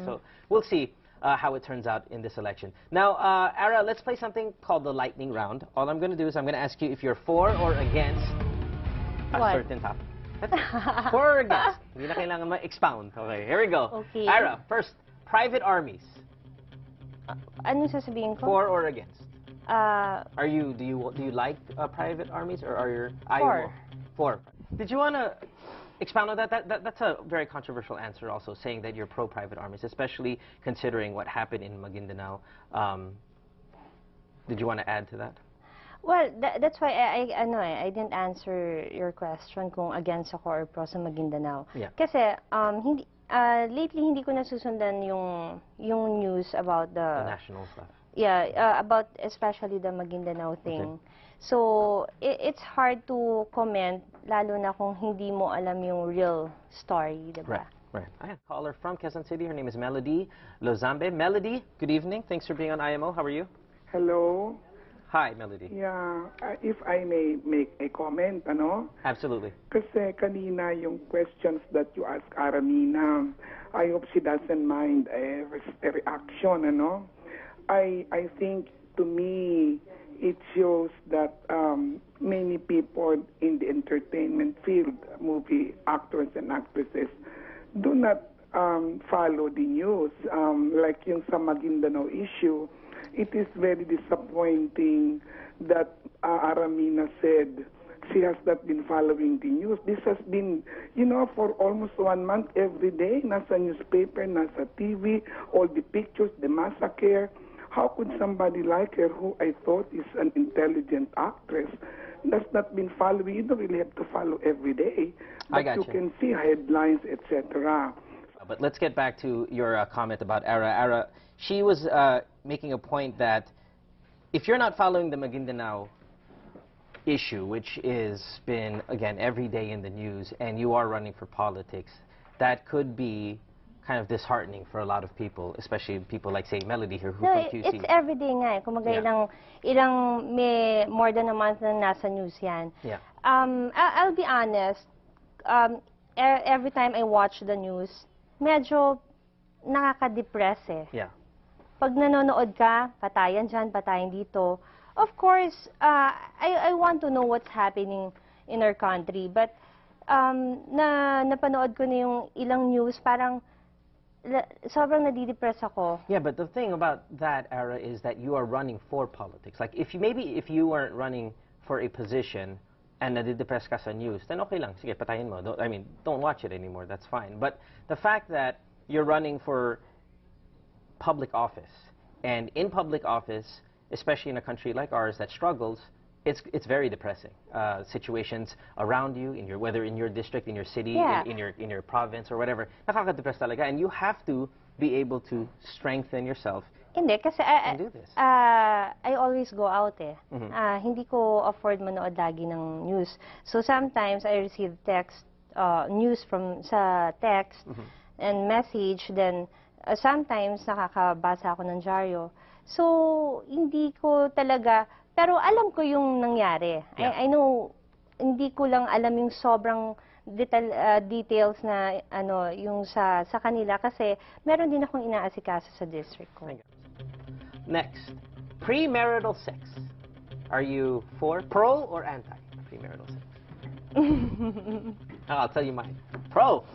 So we'll see how it turns out in this election. Now, Ara, let's play something called the lightning round. All I'm going to do is I'm going to ask you if you're for or against a certain topic. For or against. Hindi na kailangan ma-expound. Okay, here we go. Okay. Ara, first, private armies. Anong sasabihin ko? For or against? Uh, Do you like private armies, or are you For. For? Did you want to expound on that? That's a very controversial answer, also saying that you're pro private armies, especially considering what happened in Maguindanao. Did you want to add to that? well, that's why I didn't answer your question kung against ako or pro sa Maguindanao. Yeah. Kasi lately hindi ko nasusundan yung news about The national stuff. Yeah, about especially the Maguindanao thing. Okay. So, it's hard to comment, lalo na kung hindi mo alam yung real story, diba? Right. I have a caller from Quezon City. Her name is Melody Lozambe. Melody, good evening. Thanks for being on IMO. How are you? Hello. Hi, Melody. Yeah, if I may make a comment, ano? Absolutely. Kasi kanina yung questions that you asked Aramina, I hope she doesn't mind a reaction, ano? I think, to me, it shows that many people in the entertainment field, movie actors and actresses, do not follow the news. Like yung sa Maguindanao issue, it is very disappointing that Aramina said she has not been following the news. This has been, for almost 1 month every day, nasa newspaper, nasa TV, all the pictures, the massacre. How could somebody like her, who I thought is an intelligent actress, has not been following? You don't really have to follow every day, but you can see headlines, etc. But let's get back to your comment about Ara. Ara, she was making a point that if you're not following the Maguindanao issue, which is been, again, every day in the news, and you are running for politics, that could be kind of disheartening for a lot of people, especially people like, say, Melody here, who No, from QC. it's everyday nga. Kumaga ilang may more than a month na nasa news yan. Yeah. I'll be honest, every time I watch the news, medyo nakaka-depress eh. Yeah. Pag nanonood ka, patayan dyan, patayan dito. Of course, I want to know what's happening in our country. But napanood ko na yung ilang news, parang sobrang nadidepress ako. Yeah, but the thing about that, Ara, is that you are running for politics. Like, if you weren't running for a position and nadidepress ka sa news, then okay lang. Sige, patayin mo. Don't watch it anymore. That's fine. But the fact that you're running for public office, and in public office, especially in a country like ours that struggles, it's very depressing. Situations around you, whether in your district, in your city, in your province or whatever, nakaka-depress talaga, and you have to be able to strengthen yourself. Hindi, kasi and do this. I always go out eh. Hindi ko afford manood lagi ng news. So sometimes I receive news sa text and message, then sometimes nakakabasa ako ng dyaryo. So hindi ko talaga, pero alam ko yung nangyari. Yeah. I know, hindi ko lang alam yung sobrang details na yung sa kanila, kasi meron din akong inaasikaso sa district ko. Next, premarital sex. Are you pro or anti premarital sex? I'll tell you mine. Pro.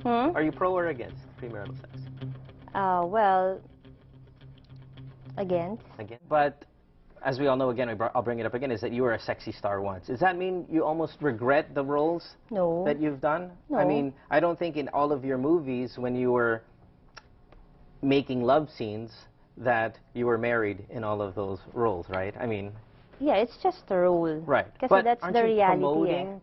Are you pro or against premarital sex? Well, against. But as we all know, again, I'll bring it up again, is that you were a sexy star once. Does that mean you almost regret the roles that you've done? No. I mean, I don't think in all of your movies, when you were making love scenes, that you were married in all of those roles, right? I mean... Yeah, it's just a role. Right. Kasi but that's aren't the you reality promoting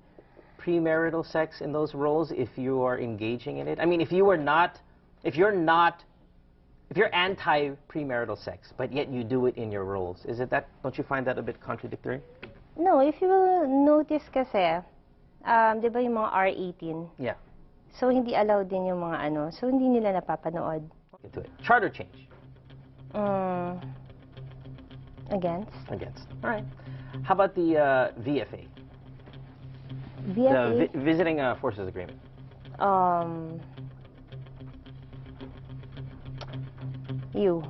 premarital sex in those roles if you are engaging in it? I mean, if you're anti-premarital sex, but yet you do it in your roles, don't you find that a bit contradictory? No, if you will notice kasi, di ba yung mga R18? Yeah. So, hindi allowed din yung mga so hindi nila napapanood. Get to it. Charter change. Against. All right. How about the VFA? VFA? The Visiting Forces Agreement. You.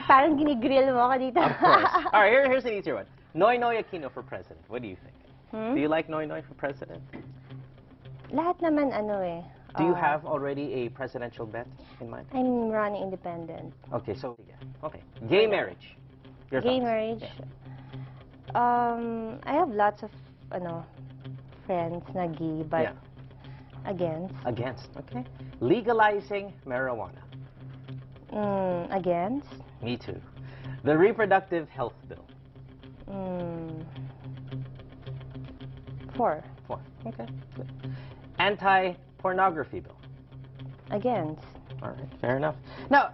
Parang ginigrill mo ako dito. Of course. All right, here's an easier one. Noynoy Aquino for president. What do you think? Do you like Noynoy for president? Lahat naman ano eh. Do you have already a presidential bet in mind? I'm running independent. Okay, so yeah. Okay. Gay marriage. Your Gay thoughts? marriage. Yeah. I have lots of friends na gay, but Yeah. against. Against. Okay. Legalizing marijuana. Against. Me too. The reproductive health bill. 4. 4. Okay. Good. Anti-pornography bill. Against. All right. Fair enough. Now,